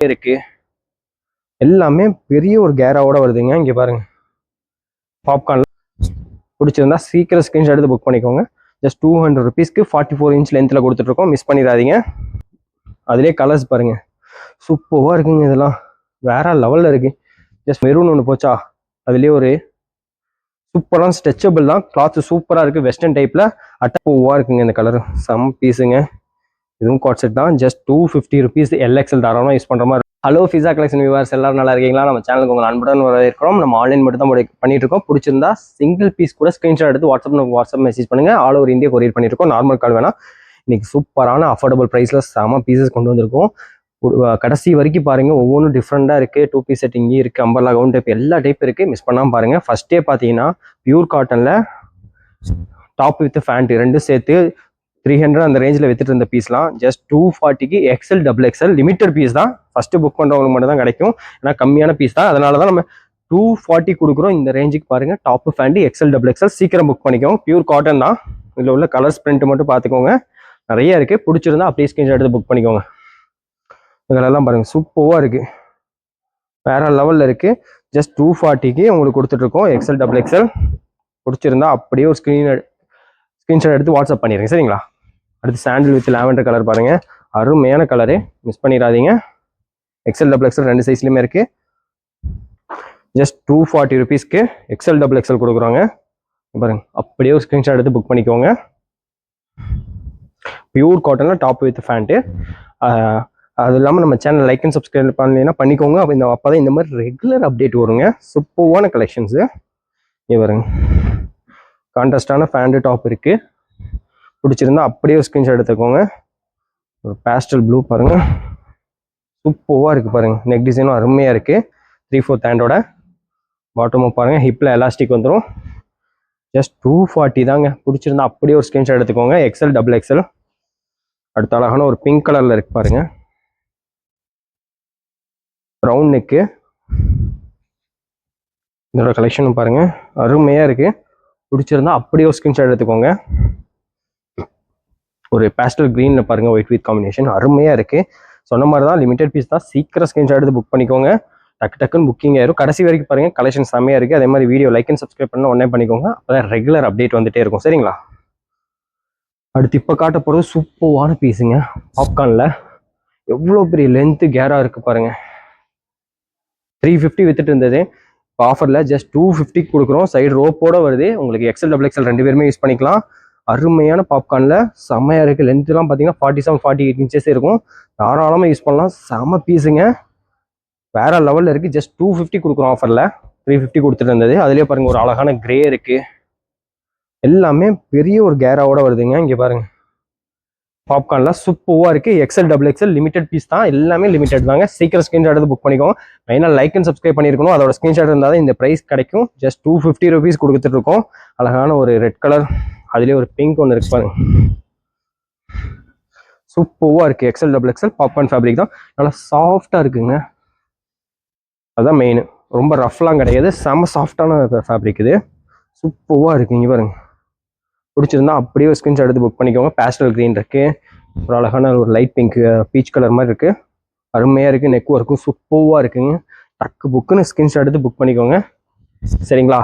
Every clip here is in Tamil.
இருக்கு. எல்லாமே பெரிய ஒரு கேராவோட வருதுங்க. இங்கே பாருங்க, பாப்கார்ன்ல பிடிச்சிருந்தா சீக்கிரம் ஸ்க்ரீன்ஷாட் எடுத்து புக் பண்ணிக்கோங்க. ஜஸ்ட் 200 rupeesக்கு 44 inch லென்த்தில் கொடுத்துட்ருக்கோம். மிஸ் பண்ணிடாதீங்க. அதிலே கலர்ஸ் பாருங்க, சூப்பராக இருக்குங்க. இதெல்லாம் வேற லெவலில் இருக்கு. ஜஸ்ட் மெரூன் ஒன்று போச்சா, அதுலேயே ஒரு சூப்பரான ஸ்ட்ரெச்சபிள் தான். கிளாத் சூப்பராக இருக்குது. வெஸ்டர்ன் டைப்பில் அட்டப்பூவாக இருக்குங்க. இந்த கலர் செம் பீஸுங்க. இதுவும் காட் செட் தான். Just 250 rupees. LXL தாராளமாக யூஸ் பண்ணுற மாதிரி. ஹலோ ஃபிஸா கலெக்ஷன் வியூவர்ஸ், எல்லாரும் நல்லா இருக்கீங்களா? நம்ம சேனலுக்கு உங்கள் அன்புடன் வரவேற்கிறோம். நம்ம ஆன்லைன் மட்டும் தான் பண்ணிட்டு இருக்கோம். பிடிச்சிருந்தா சிங்கிள் பீஸ் கூட ஸ்க்ரீன்ஷாட் எடுத்து வாட்ஸ்அப் மெசேஜ் பண்ணுங்க. ஆல் ஓவர் இந்தியா கொரியர் பண்ணிட்டு இருக்கோம். நார்மல் கால் வேணா. இன்னைக்கு சூப்பரான அஃபோர்டபுள் ப்ரைஸில் செம பீசஸ் கொண்டு வந்திருக்கோம். கடைசி வரைக்கும் பாருங்க, ஒவ்வொன்றும் டிஃப்ரெண்டாக இருக்குது. 2 piece செட் இங்கே இருக்குது, அம்பர்லா கவுன் டைப் எல்லா டைப் இருக்குது. மிஸ் பண்ணாமல் பாருங்க. ஃபர்ஸ்டே பார்த்தீங்கன்னா பியூர் காட்டனில் டாப் வித் ஃபேண்ட் ரெண்டும் சேர்த்து 300 அந்த ரேஞ்சில் வித்துட்டு இருந்த பீஸ்லாம் ஜஸ்ட் 240க்கு XL லிமிட்டட் பீஸ் தான். ஃபர்ஸ்ட் புக் பண்ணுறவங்களுக்கு மட்டும் தான் கிடைக்கும். ஏன்னா கம்மியான பீஸ் தான், அதனால தான் நம்ம 240 கொடுக்குறோம். இந்த ரேஞ்சுக்கு பாருங்க, டாப் ஃபேண்ட் XL சீக்கிரம் புக் பண்ணிக்கோங்க. பியூர் காட்டன் தான். இதில் உள்ள கலர்ஸ் பிரிண்ட் மட்டும் பார்த்துக்கோங்க, நிறைய இருக்கு. பிடிச்சிருந்தா அப்படியே ஸ்கிரீன்ஷாட் எடுத்து புக் பண்ணிக்கோங்க. இதெல்லாம் பாருங்க, சூப்பராக இருக்கு, வேற லெவலில் இருக்கு. ஜஸ்ட் 240க்கு உங்களுக்கு கொடுத்துட்ருக்கோம். XL பிடிச்சிருந்தா அப்படியே ஒரு ஸ்க்ரீன்ஷாட் எடுத்து வாட்ஸ்அப் பண்ணிடுங்க, சரிங்களா? அடுத்து சாண்டில் வித் லாவெண்டர் கலர் பாருங்க, அருமையான கலரு, மிஸ் பண்ணிடாதீங்க. XL ரெண்டு சைஸ்லையுமே இருக்கு. ஜஸ்ட் 240 rupeesக்கு XL கொடுக்குறோங்க. பாருங்க, அப்படியே ஒரு ஸ்க்ரீன்ஷாட் எடுத்து புக் பண்ணிக்கோங்க. பியூர் காட்டன்ல டாப் வித் ஃபேண்ட்டு. அது இல்லாமல் நம்ம சேனல் லைக் அண்ட் சப்ஸ்கிரைப் பண்ணலைன்னா பண்ணிக்கோங்க. அப்போதான் இந்த மாதிரி ரெகுலர் அப்டேட் வருங்க. சூப்பரான கலெக்ஷன்ஸு. பாருங்க, கான்ட்ராஸ்டான ஃபேண்ட் டாப் இருக்கு. பிடிச்சிருந்தா அப்படியே ஒரு ஸ்க்ரீன்ஷாட் எடுத்துக்கோங்க. ஒரு பேஸ்டல் ப்ளூ பாருங்க, சூப்பராக இருக்கு பாருங்க. நெக் டிசைனும் அருமையாக இருக்கு. 3/4 ஹேண்டோட. பாட்டமும் பாருங்க, ஹிப்பில் எலாஸ்டிக் வந்துடும். ஜஸ்ட் 240 தாங்க. பிடிச்சிருந்தா அப்படியே ஒரு ஸ்க்ரீன்ஷாட் எடுத்துக்கோங்க. XL அடுத்த அழகான ஒரு பிங்க் கலர்ல இருக்கு பாருங்க, ரவுண்ட் நெக்கு. இதோட கலெக்ஷனும் பாருங்க, அருமையாக இருக்கு. பிடிச்சிருந்தா அப்படியே ஒரு ஸ்க்ரீன்ஷாட் எடுத்துக்கோங்க. ஒரு பேஸ்டல் கிரீன்ல பாருங்க, ஒயிட் வித் காம்பினேஷன் அருமையாக இருக்கு. சொன்ன மாதிரி தான், லிமிடெட் பீஸ் தான். சீக்கிரம் ஸ்க்ரீன்ஷாட் எடுத்து புக் பண்ணிக்கோங்க. டக்குன்னு புக்கிங் ஆயிரும். கடைசி வரைக்கும் பாருங்க, கலெக்ஷன் செம்மையாக இருக்கு. அதே மாதிரி வீடியோ லைக் அண்ட் சப்ஸ்கிரைப் பண்ண உடனே பண்ணிக்கோங்க. அப்போதான் ரெகுலர் அப்டேட் வந்துட்டே இருக்கும், சரிங்களா? அடுத்து இப்போ காட்ட போகிறது சூப்பரான பீஸுங்க. பாப்கார்னில் எவ்வளோ பெரிய லென்த்து கேராக இருக்குது பாருங்க. 350 வித்துட்டு இருந்தது, இப்போ ஆஃபரில் ஜஸ்ட் 250 கொடுக்குறோம். சைடு ரோப்போட வருது. உங்களுக்கு XL ரெண்டு பேருமே யூஸ் பண்ணிக்கலாம். அருமையான பாப்கார்னில் செம்மையாக இருக்குது. லென்த்துலாம் பார்த்தீங்கன்னா 47-48 inches இருக்கும். தாராளமாக யூஸ் பண்ணலாம். செம்ம பீஸுங்க, வேற லெவலில் இருக்குது. ஜஸ்ட் 250 கொடுக்குறோம் ஆஃபரில். 350 கொடுத்துட்டு இருந்தது. அதுலேயே பாருங்கள், ஒரு அழகான கிரே இருக்குது. எல்லாமே பெரிய ஒரு கேராவோட வருதுங்க. இங்கே பாருங்க, பாப்கார்ன்ல சூப்பராக இருக்கு. XL லிமிடெட் பீஸ் தான். எல்லாமே லிமிடெட் தாங்க. சீக்கிரம் ஸ்க்ரீன்ஷாட் எடுத்து புக் பண்ணிக்கோங்க. மெயினாக லைக் அண்ட் சப்ஸ்கிரைப் பண்ணியிருக்கணும். அதோட ஸ்க்ரீன்ஷாட் இருந்தால் தான் இந்த ப்ரைஸ் கிடைக்கும். ஜஸ்ட் 250 rupees கொடுத்துட்டு இருக்கோம். அழகான ஒரு ரெட் கலர், அதுலேயே ஒரு பிங்க் ஒன்று இருக்கு பாருங்க, சூப்பராக இருக்கு. XL பாப்கார்ன் ஃபேப்ரிக் தான். நல்லா சாஃப்டாக இருக்குங்க. அதுதான் மெயின். ரொம்ப ரஃப்லாம் கிடையாது, செம்ம சாஃப்டான ஃபேப்ரிக் இது. சூப்பராக இருக்கு. இங்கே பாருங்க, பிடிச்சிருந்தா அப்படியே ஸ்க்ரீன்ஷாட் எடுத்து புக் பண்ணிக்கோங்க. பேஸ்டல் கிரீன் இருக்கு, ஒரு அழகான ஒரு லைட் பிங்க் பீச் கலர் மாதிரி இருக்கு. அருமையாக இருக்கு. நெக் ஒர்க்கும் சூப்பராக இருக்குங்க. டக்கு புக்குன்னு ஸ்க்ரீன்ஷாட் எடுத்து புக் பண்ணிக்கோங்க, சரிங்களா?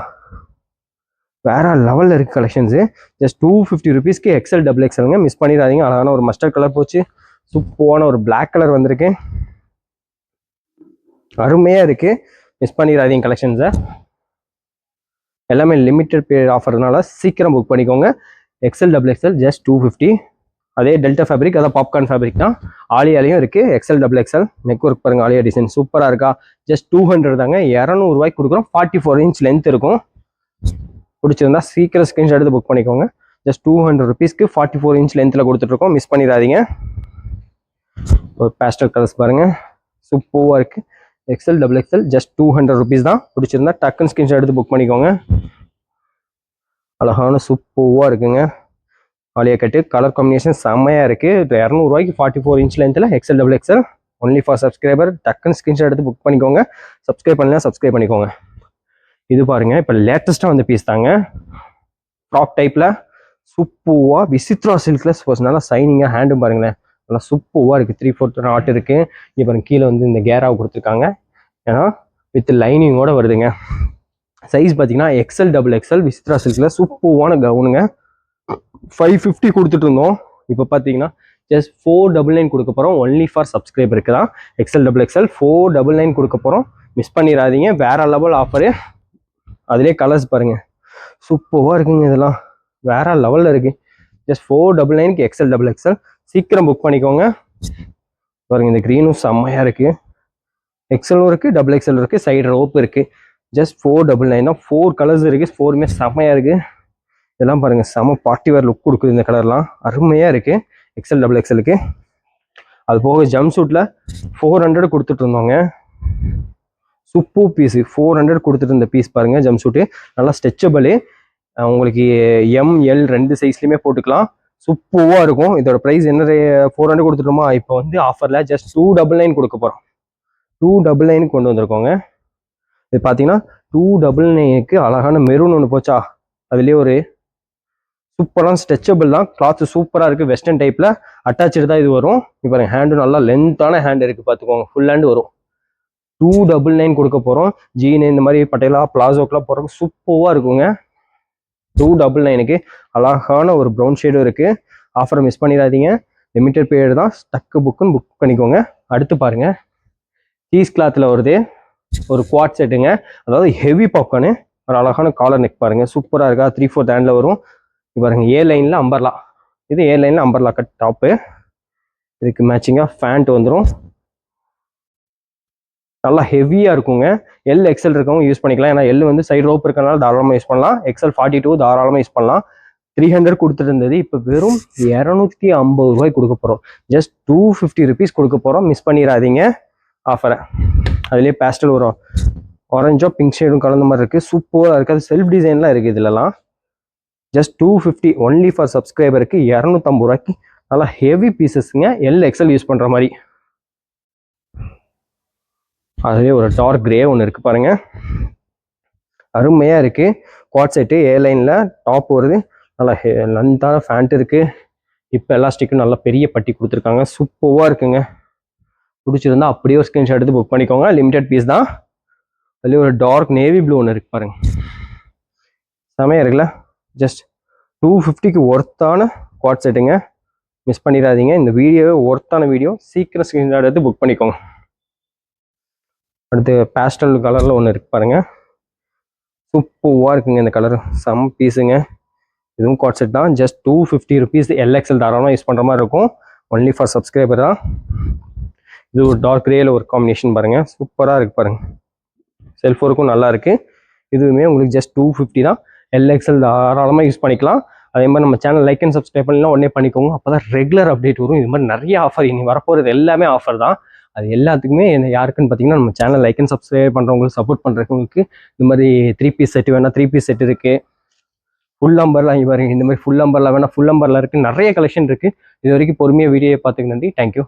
வேற லெவலில் இருக்கு கலெக்ஷன்ஸு. ஜஸ்ட் 250 rupeesக்கு XL மிஸ் பண்ணிடாதீங்க. அழகான ஒரு மஸ்டர்ட் கலர் போச்சு. சூப்பரான ஒரு பிளாக் கலர் வந்திருக்கு, அருமையாக இருக்கு. மிஸ் பண்ணிடாதீங்க கலெக்ஷன்ஸை. எல்லாமே லிமிட்டட் பீரியட் ஆஃபர்னால சீக்கிரம் புக் பண்ணிக்கோங்க. XL just 250. அதே டெல்டா ஃபேப்ரிக், அதான் பாப்கார்ன் ஃபேப்ரிக் தான். ஆலியாலையும் இருக்கு. XL நெக் ஒர்க் பாருங்க, ஆலியா டிசைன் சூப்பராக இருக்கா. ஜஸ்ட் 200 தாங்க. 200 ரூபாய்க்கு கொடுக்குறோம். 44 inch லென்த் இருக்கும். பிடிச்சிருந்தா சீக்கிரம் ஸ்க்ரீன்ஷாட் எடுத்து புக் பண்ணிக்கோங்க. ஜஸ்ட் 200 rupeesக்கு 44 inch லென்த்தில் கொடுத்துட்ருக்கோம். மிஸ் பண்ணிடாதீங்க. ஒரு பேஸ்டல் கலர்ஸ் பாருங்க, சூப்பராக இருக்கு. XL ஜஸ்ட் 200 rupees தான். பிடிச்சிருந்தா டக்குன்னு ஸ்க்ரீன்ஷாட் எடுத்து புக் பண்ணிக்கோங்க. அழகான சூப்பராக இருக்குங்க. ஆலியா கட்டு கலர் காம்பினேஷன் செம்மையாக இருக்கு. 200 ரூபாய்க்கு 44 inch லென்த்தில் XL ஒன்லி ஃபார் சப்ஸ்கிரைபர். டக்குன்னு ஸ்க்ரீன்ஷாட் எடுத்து புக் பண்ணிக்கோங்க. சப்ஸ்கிரைப் பண்ணலாம், சப்ஸ்கிரைப் பண்ணிக்கோங்க. இது பாருங்க, இப்போ லேட்டஸ்ட்டாக வந்த பீஸ் தாங்க. ஃப்ராக் டைப்பில் சூப்பராக விசித்ரா சில்கில் நல்லா சைனிங்காக. ஹேண்டும் பாருங்களேன், நல்லா சூப்பராக இருக்குது. 3/4 நாட் இருக்குது. இப்போ கீழே வந்து இந்த கேராவை கொடுத்துருக்காங்க. ஏன்னா வித் லைனிங்கோட வருதுங்க. சைஸ் பார்த்தீங்கன்னா XL XXL விசித்ரா சில்கில் சூப்பரான கவுனுங்க. 550 கொடுத்துட்டு இருந்தோம். இப்போ பார்த்தீங்கன்னா ஜஸ்ட் 499 கொடுக்க போகிறோம். ஒன்லி ஃபார் சப்ஸ்கிரைபருக்கு தான். XL XXL 499 கொடுக்க போகிறோம். மிஸ் பண்ணிடாதீங்க. வேற லெவல் ஆஃபரு. அதிலே கலர்ஸ் பாருங்கள், சூப்பராக இருக்குங்க. இதெல்லாம் வேற லெவலில் இருக்குது. ஜஸ்ட் 499க்கு XL XXL. சீக்கிரம் புக் பண்ணிக்கோங்க. பாருங்க, இந்த க்ரீனும் செம்மையாக இருக்குது. எக்ஸலும் இருக்குது, XXL இருக்குது, சைடு ரோப் இருக்குது. ஜஸ்ட் 499 தான். 4 கலர்ஸ் இருக்குது. 4மே செம்மையாக இருக்குது. இதெல்லாம் பாருங்கள், செம்ம பார்ட்டி வேர் லுக் கொடுக்குது. இந்த கலர்லாம் அருமையாக இருக்குது XL XXLக்கு. அது போக ஜம்ப் சூட்டில் 400 கொடுத்துட்டு இருந்தோங்க. சூப்பர் பீஸு 400 கொடுத்துட்டு இருந்த பீஸ் பாருங்கள். ஜம்ப் சூட்டு நல்லா ஸ்ட்ரெச்சபிள். உங்களுக்கு ML 2 சைஸ்லையுமே போட்டுக்கலாம். சூப்பராக இருக்கும். இதோட ப்ரைஸ் என்ன 400 கொடுத்துட்டோமா, இப்போ வந்து ஆஃபரில் ஜஸ்ட் 299 கொடுக்க போகிறோம். 299 கொண்டு வந்திருக்கோங்க. இது பார்த்தீங்கன்னா 299க்கு அழகான மெரூன் ஒன்று போச்சா, அதுலேயே ஒரு சூப்பரான ஸ்ட்ரெச்சபிள் தான். கிளாத் சூப்பராக இருக்குது. வெஸ்டர்ன் டைப்பில் அட்டாச்சு தான் இது வரும். இப்போ ஹேண்டும் நல்லா லென்த்தான ஹேண்ட் இருக்குது, பார்த்துக்கோங்க. ஃபுல் ஹேண்டு வரும். 299 கொடுக்க போகிறோம். ஜீனு இந்த மாதிரி பட்டையலா பிளாசோக்கெலாம் போகிறோம். சூப்பராக இருக்குங்க. 299க்கு அழகான ஒரு ப்ரௌன் ஷேடும் இருக்குது. ஆஃபரை மிஸ் பண்ணிடாதீங்க. லிமிட்டட் பீரியட் தான். ஸ்டக்கு புக்குன்னு புக் பண்ணிக்கோங்க. அடுத்து பாருங்கள், சீஸ் கிளாத்தில் வருது ஒரு குவாட் செட்டுங்க. அதாவது ஹெவி பாப்கார்னு. ஒரு அழகான காலர் நெக் பாருங்கள், சூப்பராக இருக்கா. 3/4 ஹேண்டில் வரும். பாருங்க, A லைனில் அம்பர்லா. இது A லைனில் அம்பர்லா கட் டாப்பு. இதுக்கு மேட்சிங்காக ஃபேண்ட் வந்துடும். நல்லா ஹெவியாக இருக்குங்க. L XL இருக்கவங்க யூஸ் பண்ணிக்கலாம். ஏன்னா L வந்து சைடு ரோப் இருக்கனால தாராளமாக யூஸ் பண்ணலாம். XL 42 தாராளமாக யூஸ் பண்ணலாம். 300 கொடுத்துட்டு இருந்தது, இப்போ வெறும் 250 ரூபாய்க்கு கொடுக்க போகிறோம். ஜஸ்ட் 250 ருபீஸ் கொடுக்க போகிறோம். மிஸ் பண்ணிடாதீங்க ஆஃபரை. அதுலேயே பேஸ்டல் வரும், ஆரஞ்சோ பிங்க் ஷேடும் கலந்த மாதிரி இருக்குது. சூப்பராக இருக்குது. அது செல்ஃப் டிசைன்லாம் இருக்குது இதுலலாம். Just 250 only for சப்ஸ்கிரைபருக்கு. 250 ரூபாய்க்கு நல்லா ஹெவி பீசஸ்ங்க. L XL யூஸ் பண்ணுற மாதிரி. அதுலேயே ஒரு டார்க் கிரே ஒன்று இருக்குது பாருங்க, அருமையாக இருக்குது. குவாட் செட்டு A லைனில் டாப் வருது. நல்லா லென்த்தான ஃபேண்ட் இருக்குது. இப்போ எலாஸ்டிக்கும் நல்லா பெரிய பட்டி கொடுத்துருக்காங்க. சூப்பராக இருக்குங்க. பிடிச்சிருந்தா அப்படியே ஒரு ஸ்க்ரீன்ஷாட் எடுத்து புக் பண்ணிக்கோங்க. லிமிடெட் பீஸ் தான். அதுலேயே ஒரு டார்க் நேவி ப்ளூ ஒன்று இருக்குது பாருங்க, செமையாக இருக்குல்ல. ஜஸ்ட் 250க்கு ஒர்த்தான குவாட் செட்டுங்க. மிஸ் பண்ணிடாதீங்க. இந்த வீடியோவே ஒர்த்தான வீடியோ. சீக்கிரம் ஸ்க்ரீன்ஷாட் எடுத்து புக் பண்ணிக்கோங்க. அடுத்து பேஸ்டல் கலரில் ஒன்று இருக்குது பாருங்கள், சூப்பராக இருக்குங்க. இந்த கலர் செம் பீஸுங்க. இதுவும் குவாட் செட் தான். Just 250 rupees. L XL தாராளமாக யூஸ் பண்ணுற மாதிரி இருக்கும். ஒன்லி ஃபார் சப்ஸ்கிரைபர் தான். இது ஒரு டார்க் கிரேயில் ஒரு காம்பினேஷன் பாருங்கள், சூப்பராக இருக்குது பாருங்கள். செல்ஃப் ஒர்க்கும் நல்லா இருக்குது. இதுவுமே உங்களுக்கு ஜஸ்ட் 250 தான். L XL தாராளமாக யூஸ் பண்ணிக்கலாம். அதே மாதிரி நம்ம சேனல் லைக் அண்ட் சப்ஸ்கிரைப் பண்ணலாம் உடனே பண்ணிக்கோங்க. அப்போ தான் ரெகுலர் அப்டேட் வரும். இது மாதிரி நிறைய ஆஃபர் இனி வரப்போகிறது எல்லாமே ஆஃபர் தான். அது எல்லாத்துக்குமே யாருக்குன்னு பார்த்தீங்கன்னா, நம்ம சேனல் லைக் அண்ட் சப்ஸ்கிரைப் பண்ணுறவங்களுக்கு, சப்போர்ட் பண்ணுறவங்களுக்கு இந்த மாதிரி 3 பீஸ் செட் வேணால் 3 பீஸ் செட் இருக்குது. ஃபுல் நம்பர்லாம் இங்கே பாருங்க, இந்த மாதிரி ஃபுல் நம்பர்லாம் வேணால் ஃபுல் நம்பர்லாம் இருக்குது. நிறைய கலெக்ஷன் இருக்குது. இது வரைக்கும் பொறுமையாக வீடியோ பார்த்துக்கு நன்றி. தேங்க்யூ.